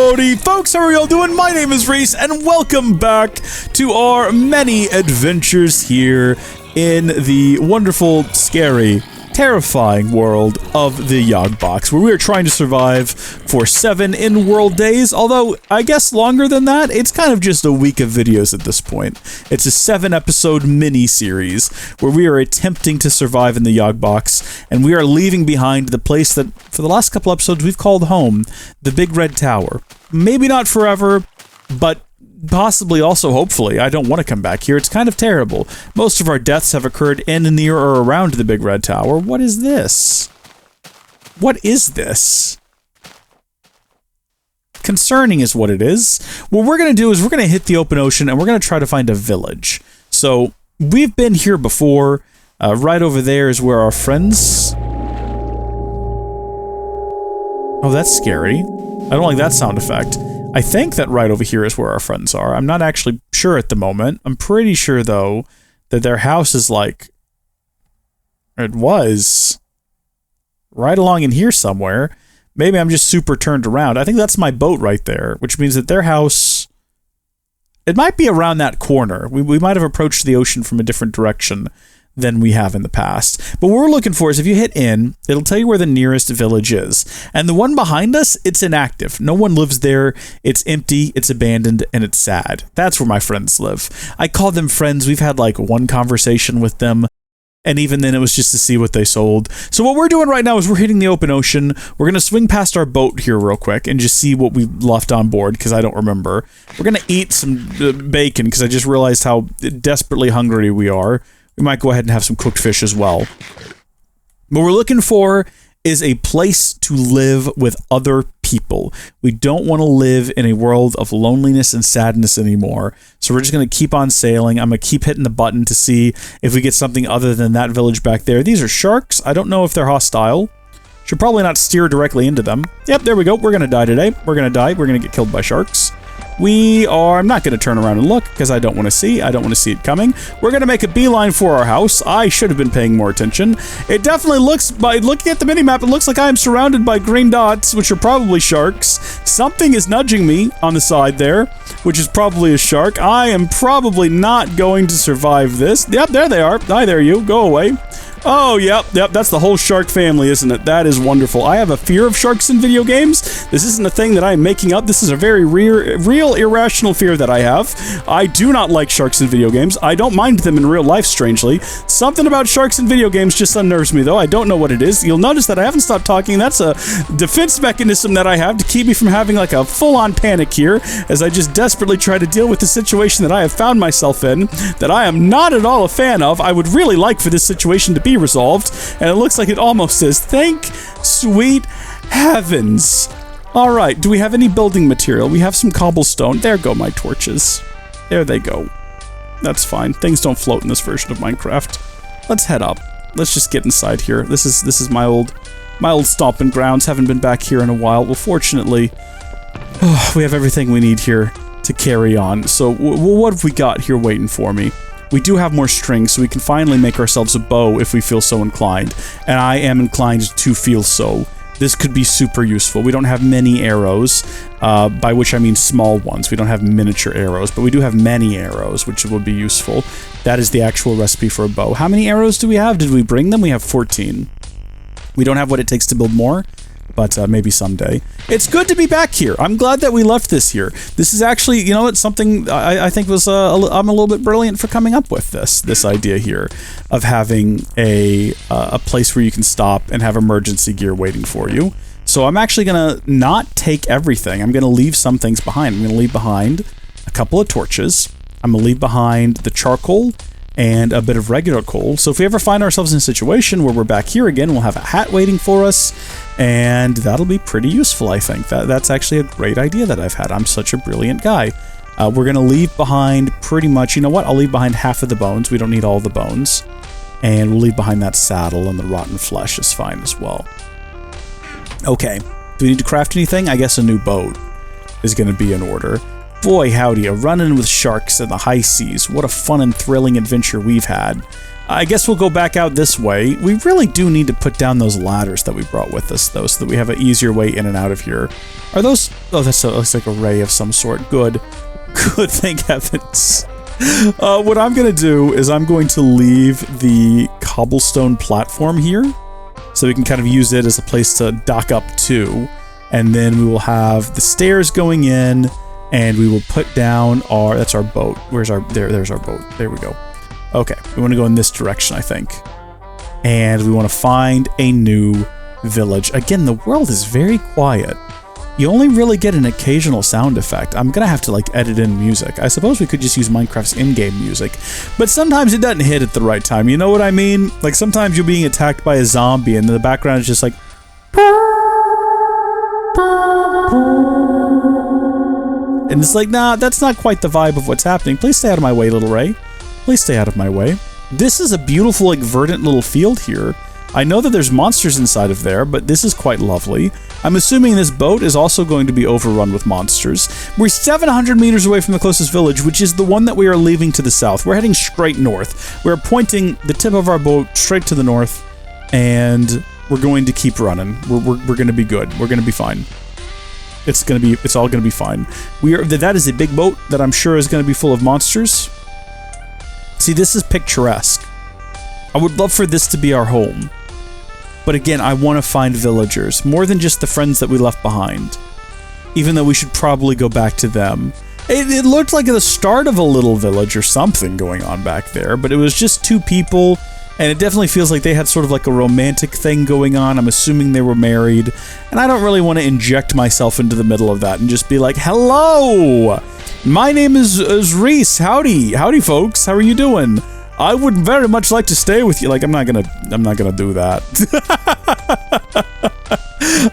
Howdy folks, how are y'all doing? My name is Reese, and welcome back to our many adventures here in the wonderful, scary, terrifying world of the YogBox, where we are trying to survive for 7 in-world days, although I guess longer than that. It's kind of just a week of videos at this point. It's a 7-episode mini-series where we are attempting to survive in the YogBox, and we are leaving behind the place that, for the last couple episodes, we've called home, the Big Red Tower. Maybe not forever, but possibly also, hopefully. I don't want to come back here. It's kind of terrible. Most of our deaths have occurred in, near, or around the Big Red Tower. What is this? What is this? Concerning is what it is. What we're going to do is we're going to hit the open ocean and we're going to try to find a village. So, we've been here before. Right over there is where our friends... Oh, that's scary. I don't like that sound effect. I think that right over here is where our friends are. I'm not actually sure at the moment. I'm pretty sure, though, that their house is like... It was... right along in here somewhere. Maybe I'm just super turned around. I think that's my boat right there, which means that their house... It might be around that corner. We might have approached the ocean from a different direction than we have in the past. But what we're looking for is if you hit in, it'll tell you where the nearest village is. And the one behind us, it's inactive. No one lives there. It's empty, it's abandoned, and it's sad. That's where my friends live. I call them friends. We've had like one conversation with them. And even then, it was just to see what they sold. So what we're doing right now is we're hitting the open ocean. We're going to swing past our boat here real quick and just see what we left on board, because I don't remember. We're going to eat some bacon, because I just realized how desperately hungry we are. We might go ahead and have some cooked fish as well. What we're looking for is a place to live with other people. We don't want to live in a world of loneliness and sadness anymore. So we're just going to keep on sailing. I'm going to keep hitting the button to see if we get something other than that village back there. These are sharks. I don't know if they're hostile. Should probably not steer directly into them. Yep, there we go. We're going to die today. We're going to die. We're going to get killed by sharks. I'm not going to turn around and look, because I don't want to see. I don't want to see it coming. We're going to make a beeline for our house. I should have been paying more attention. It definitely looks, by looking at the minimap, it looks like I am surrounded by green dots, which are probably sharks. Something is nudging me on the side there, which is probably a shark. I am probably not going to survive this. Yep, there they are. Hi there, you. Go away. Oh, yep, that's the whole shark family, isn't it? That is wonderful. I have a fear of sharks in video games. This isn't a thing that I'm making up. This is a very real irrational fear that I have. I do not like sharks in video games. I don't mind them in real life, strangely. Something about sharks in video games just unnerves me, though. I don't know what it is. You'll notice that I haven't stopped talking. That's a defense mechanism that I have to keep me from having like a full-on panic here, as I just desperately try to deal with the situation that I have found myself in, that I am not at all a fan of. I would really like for this situation to be resolved, and it looks like it almost is. Thank sweet heavens. Alright, do we have any building material? We have some cobblestone. There go my torches. There they go. That's fine. Things don't float in this version of Minecraft. Let's head up. Let's just get inside here. This is my old stomping grounds. Haven't been back here in a while. Well, fortunately, we have everything we need here to carry on. So what have we got here waiting for me? We do have more strings, so we can finally make ourselves a bow if we feel so inclined. And I am inclined to feel so. This could be super useful. We don't have many arrows, by which I mean small ones. We don't have miniature arrows, but we do have many arrows, which would be useful. That is the actual recipe for a bow. How many arrows do we have? Did we bring them? We have 14. We don't have what it takes to build more, but maybe someday. It's good to be back here. I'm glad that we left this here. This is actually, you know, it's something I think was, I'm a little bit brilliant for coming up with this idea here of having a place where you can stop and have emergency gear waiting for you. So I'm actually going to not take everything. I'm going to leave some things behind. I'm going to leave behind a couple of torches. I'm going to leave behind the charcoal and a bit of regular coal. So if we ever find ourselves in a situation where we're back here again, we'll have a hat waiting for us, and that'll be pretty useful, I think. That's actually a great idea that I've had. I'm such a brilliant guy. We're going to leave behind pretty much, you know what? I'll leave behind half of the bones. We don't need all the bones. And we'll leave behind that saddle, and the rotten flesh is fine as well. Okay. Do we need to craft anything? I guess a new boat is going to be in order. Boy, howdy, a run-in with sharks in the high seas. What a fun and thrilling adventure we've had. I guess we'll go back out this way. We really do need to put down those ladders that we brought with us, though, so that we have an easier way in and out of here. Are those... Oh, that looks like a ray of some sort. Good. Good, thank heavens. What I'm going to do is I'm going to leave the cobblestone platform here, so we can kind of use it as a place to dock up to. And then we will have the stairs going in, and we will put down our... That's our boat. Where's our... There's our boat. There we go. Okay, we want to go in this direction, I think. And we want to find a new village. Again, the world is very quiet. You only really get an occasional sound effect. I'm going to have to, like, edit in music. I suppose we could just use Minecraft's in-game music. But sometimes it doesn't hit at the right time. You know what I mean? Like, sometimes you're being attacked by a zombie, and in the background is just like... And it's like, nah, that's not quite the vibe of what's happening. Please stay out of my way, little Ray. Please stay out of my way. This is a beautiful, like, verdant little field here. I know that there's monsters inside of there, but this is quite lovely. I'm assuming this boat is also going to be overrun with monsters. We're 700 meters away from the closest village, which is the one that we are leaving to the south. We're heading straight north. We're pointing the tip of our boat straight to the north, and we're going to keep running. We're going to be good. We're going to be fine. It's all going to be fine. That is a big boat that I'm sure is going to be full of monsters. See, this is picturesque. I would love for this to be our home. But again, I want to find villagers, more than just the friends that we left behind. Even though we should probably go back to them. It looked like the start of a little village or something going on back there, but it was just two people, and it definitely feels like they had sort of like a romantic thing going on. I'm assuming they were married, and I don't really want to inject myself into the middle of that and just be like, hello! My name is Reese. Howdy folks. How are you doing? I would very much like to stay with you. Like, I'm not gonna do that.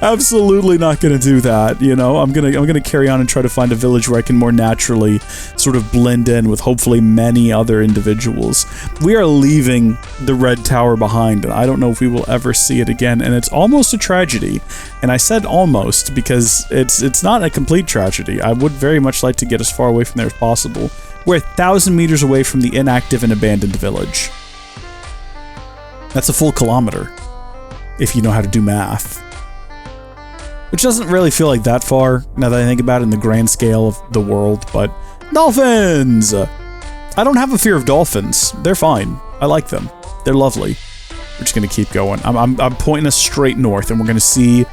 Absolutely not gonna do that, you know? I'm gonna carry on and try to find a village where I can more naturally sort of blend in with hopefully many other individuals. We are leaving the Red Tower behind, and I don't know if we will ever see it again, and it's almost a tragedy. And I said almost because it's not a complete tragedy. I would very much like to get as far away from there as possible. We're 1,000 meters away from the inactive and abandoned village. That's a full kilometer, if you know how to do math. Which doesn't really feel like that far, now that I think about it in the grand scale of the world, but... Dolphins! I don't have a fear of dolphins. They're fine. I like them. They're lovely. We're just gonna keep going. I'm pointing us straight north, and we're gonna see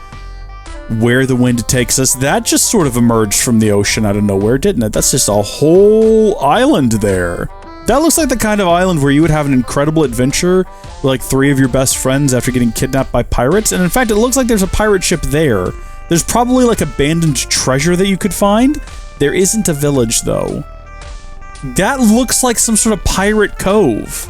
where the wind takes us. That just sort of emerged from the ocean out of nowhere, didn't it? That's just a whole island there. That looks like the kind of island where you would have an incredible adventure with like 3 of your best friends after getting kidnapped by pirates. And in fact, it looks like there's a pirate ship there. There's probably like abandoned treasure that you could find. There isn't a village though. That looks like some sort of pirate cove.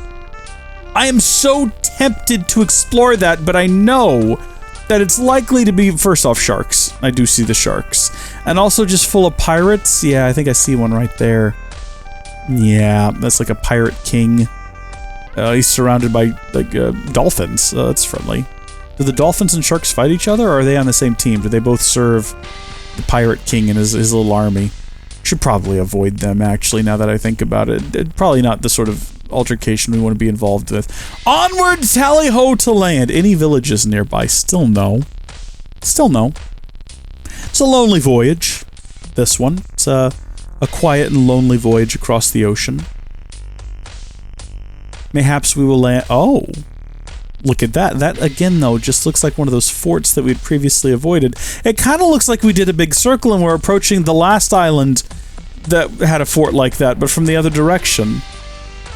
I am so tempted to explore that, but I know that it's likely to be, first off, sharks. I do see the sharks. And also just full of pirates. Yeah, I think I see one right there. Yeah, that's like a pirate king. He's surrounded by, like, dolphins. That's friendly. Do the dolphins and sharks fight each other, or are they on the same team? Do they both serve the pirate king and his little army? Should probably avoid them, actually, now that I think about it. Probably not the sort of altercation we want to be involved with. Onward, tally-ho to land! Any villages nearby? Still no. Still no. It's a lonely voyage, this one. It's a quiet and lonely voyage across the ocean. Mayhaps we will land... Oh! Look at that. That, again, though, just looks like one of those forts that we'd previously avoided. It kind of looks like we did a big circle and we're approaching the last island that had a fort like that, but from the other direction.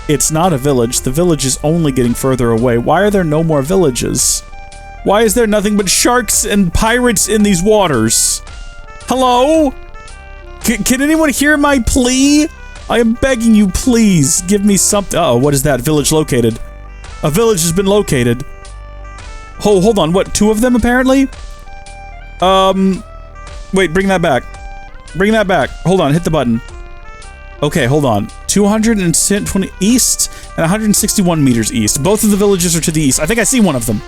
It's not a village. The village is only getting further away. Why are there no more villages? Why is there nothing but sharks and pirates in these waters? Hello? Can anyone hear my plea? I am begging you, please, give me something. Uh-oh, what is that? Village located. A village has been located. Oh, hold on. What, 2 of them, apparently? Wait, bring that back. Bring that back. Hold on, hit the button. Okay, hold on. 220 east and 161 meters east. Both of the villages are to the east. I think I see one of them.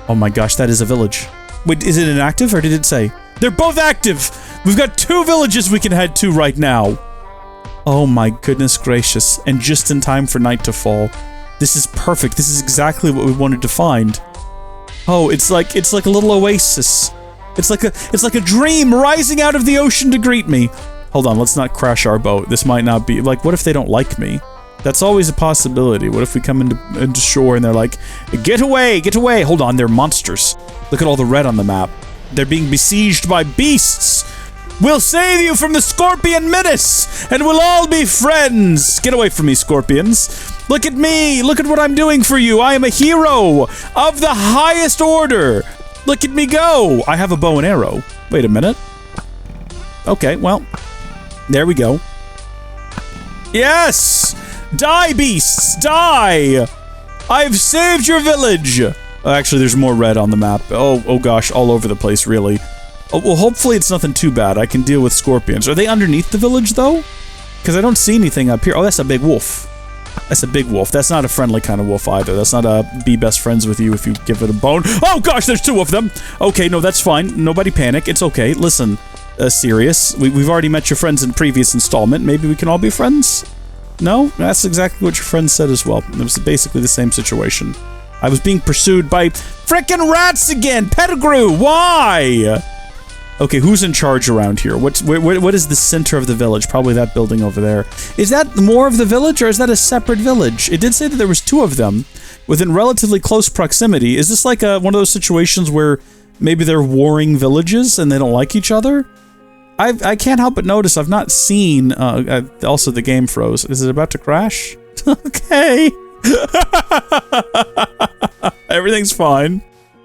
Oh my gosh, that is a village. Wait, is it inactive or did it say? They're both active! We've got 2 villages we can head to right now. Oh my goodness gracious. And just in time for night to fall. This is perfect. This is exactly what we wanted to find. Oh, it's like a little oasis. It's like a dream rising out of the ocean to greet me. Hold on, let's not crash our boat. This might not be... Like, what if they don't like me? That's always a possibility. What if we come into shore and they're like, get away, get away. Hold on, they're monsters. Look at all the red on the map. They're being besieged by beasts. We'll save you from the scorpion menace, and we'll all be friends. Get away from me, scorpions. Look at me. Look at what I'm doing for you. I am a hero of the highest order. Look at me go. I have a bow and arrow. Wait a minute. Okay, well, there we go. Yes! Die, beasts! Die! I've saved your village! Actually, there's more red on the map. Oh gosh, all over the place, really. Oh, well, hopefully it's nothing too bad. I can deal with scorpions. Are they underneath the village, though? Because I don't see anything up here. Oh, that's a big wolf. That's a big wolf. That's not a friendly kind of wolf, either. That's not a be best friends with you if you give it a bone. Oh gosh, there's 2 of them! Okay, no, that's fine. Nobody panic. It's okay. Listen, Sirius, we've already met your friends in previous installment. Maybe we can all be friends? No? That's exactly what your friend said as well. It was basically the same situation. I was being pursued by frickin' rats again! Pettigrew! Why? Okay, who's in charge around here? What is the center of the village? Probably that building over there. Is that more of the village, or is that a separate village? It did say that there was 2 of them within relatively close proximity. Is this like one of those situations where maybe they're warring villages and they don't like each other? I can't help but notice I've not seen... also, the game froze. Is it about to crash? Okay. Everything's fine.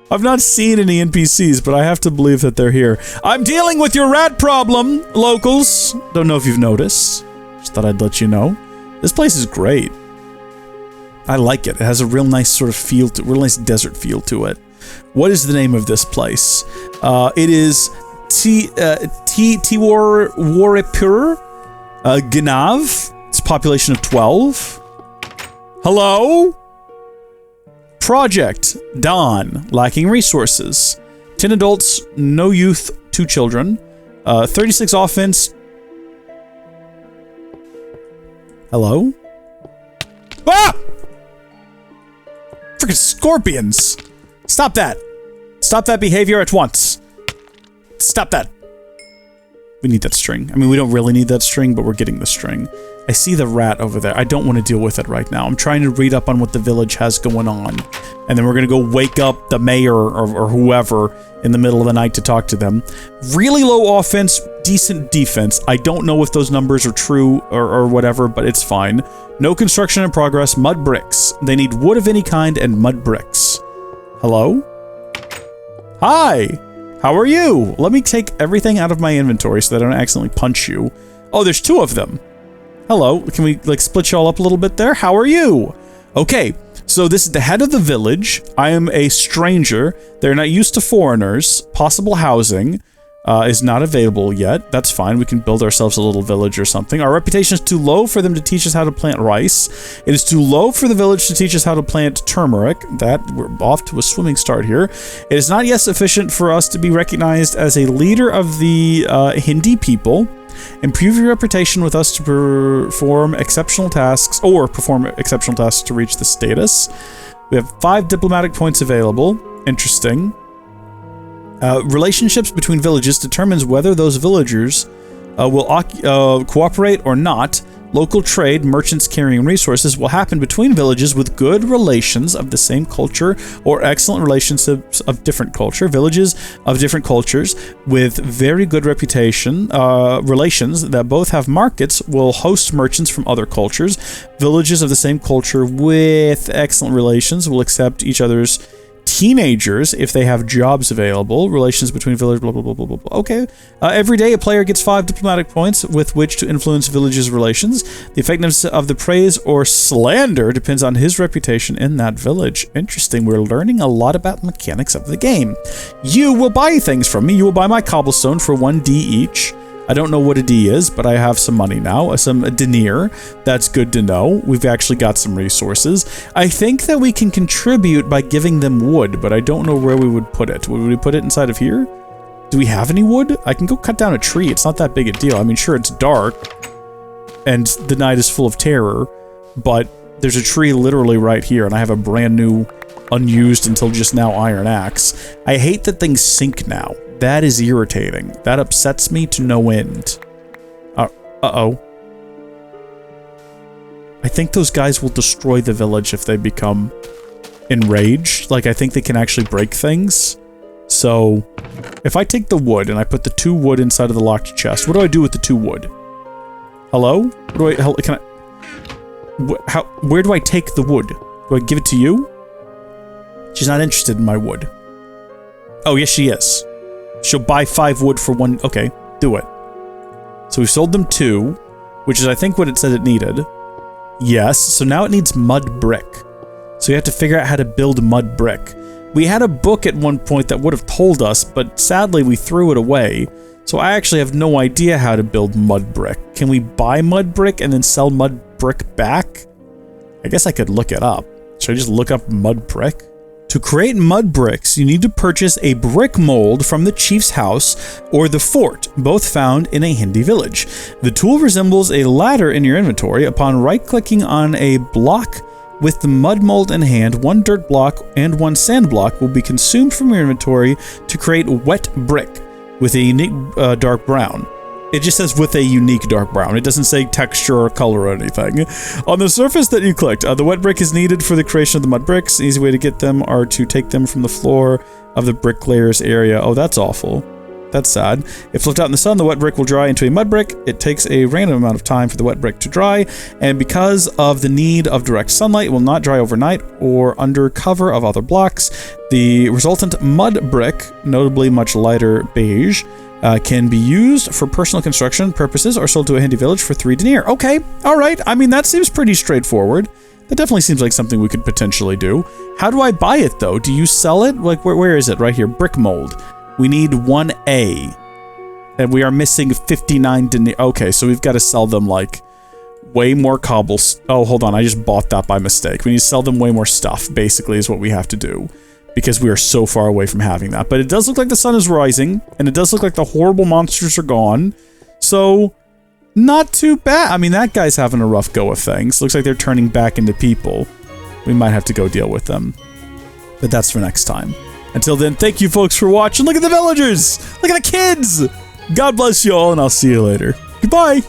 I've not seen any NPCs, but I have to believe that they're here. I'm dealing with your rat problem, locals. Don't know if you've noticed. Just thought I'd let you know. This place is great. I like it. It has a real nice sort of feel to it, real nice desert feel to it. What is the name of this place? It is Tiwaripur, Gaanv. It's a population of 12. Hello? Project Dawn, lacking resources. 10 adults, no youth, 2 children. 36 offense. Hello? Ah! Freaking scorpions! Stop that! Stop that behavior at once. Stop that. We need that string. I mean, we don't really need that string, but we're getting the string. I see the rat over there. I don't want to deal with it right now. I'm trying to read up on what the village has going on. And then we're going to go wake up the mayor or whoever in the middle of the night to talk to them. Really low offense, decent defense. I don't know if those numbers are true or whatever, but it's fine. No construction in progress, mud bricks. They need wood of any kind and mud bricks. Hello? Hi! How are you? Let me take everything out of my inventory so that I don't accidentally punch you. Oh, there's 2 of them. Hello, can we, like, split y'all up a little bit there? How are you? Okay, so this is the head of the village. I am a stranger. They're not used to foreigners. Possible housing is not available yet. That's fine. We can build ourselves a little village or something. Our reputation is too low for them to teach us how to plant rice. It is too low for the village to teach us how to plant turmeric. We're off to a swimming start here. It is not yet sufficient for us to be recognized as a leader of the Hindi people. Improve your reputation with us to perform exceptional tasks to reach the status. We have 5 diplomatic points available. Interesting. Relationships between villages determines whether those villagers will cooperate or not. Local trade, merchants carrying resources, will happen between villages with good relations of the same culture or excellent relationships of different culture. Villages of different cultures with very good reputation, relations that both have markets will host merchants from other cultures. Villages of the same culture with excellent relations will accept each other's teenagers if they have jobs available. Relations between villages, blah, blah, blah, blah, blah, blah. Okay. Every day, a player gets 5 diplomatic points with which to influence villages' relations. The effectiveness of the praise or slander depends on his reputation in that village. Interesting. We're learning a lot about the mechanics of the game. You will buy things from me. You will buy my cobblestone for 1D each. I don't know what a D is, but I have some money now, some denier. That's good to know. We've actually got some resources. I think that we can contribute by giving them wood, but I don't know where we would put it. Would we put it inside of here? Do we have any wood? I can go cut down a tree. It's not that big a deal. I mean, sure, it's dark, and the night is full of terror, but there's a tree literally right here, and I have a brand new, unused until just now iron axe. I hate that things sink now. That is irritating. That upsets me to no end. Uh-oh. I think those guys will destroy the village if they become enraged. Like, I think they can actually break things. So, if I take the wood and I put the 2 wood inside of the locked chest, what do I do with the 2 wood? Hello? Where do I take the wood? Do I give it to you? She's not interested in my wood. Oh, yes, she is. She'll buy 5 wood for 1. Okay, do it. So we've sold them 2, which is, I think, what it said it needed. Yes, so now it needs mud brick. So you have to figure out how to build mud brick. We had a book at one point that would have told us, but sadly we threw it away. So I actually have no idea how to build mud brick. Can we buy mud brick and then sell mud brick back? I guess I could look it up. Should I just look up mud brick? To create mud bricks, you need to purchase a brick mold from the chief's house or the fort, both found in a Hindi village. The tool resembles a ladder in your inventory. Upon right-clicking on a block with the mud mold in hand, 1 dirt block and 1 sand block will be consumed from your inventory to create wet brick with a unique dark brown. It just says with a unique dark brown. It doesn't say texture or color or anything. On the surface that you clicked, the wet brick is needed for the creation of the mud bricks. An easy way to get them are to take them from the floor of the bricklayer's area. Oh, that's awful. That's sad. If left out in the sun, the wet brick will dry into a mud brick. It takes a random amount of time for the wet brick to dry, and because of the need of direct sunlight, it will not dry overnight or under cover of other blocks. The resultant mud brick, notably much lighter beige, can be used for personal construction purposes or sold to a Hindi village for 3 denier. Okay, alright. I mean, that seems pretty straightforward. That definitely seems like something we could potentially do. How do I buy it, though? Do you sell it? Like, where is it? Right here. Brick mold. We need 1A. And we are missing 59 denier. Okay, so we've got to sell them, like, way more cobbles. Oh, hold on. I just bought that by mistake. We need to sell them way more stuff, basically, is what we have to do. Because we are so far away from having that. But it does look like the sun is rising, and it does look like the horrible monsters are gone. So, not too bad. I mean, that guy's having a rough go of things. Looks like they're turning back into people. We might have to go deal with them. But that's for next time. Until then, thank you folks for watching. Look at the villagers! Look at the kids! God bless you all, and I'll see you later. Goodbye!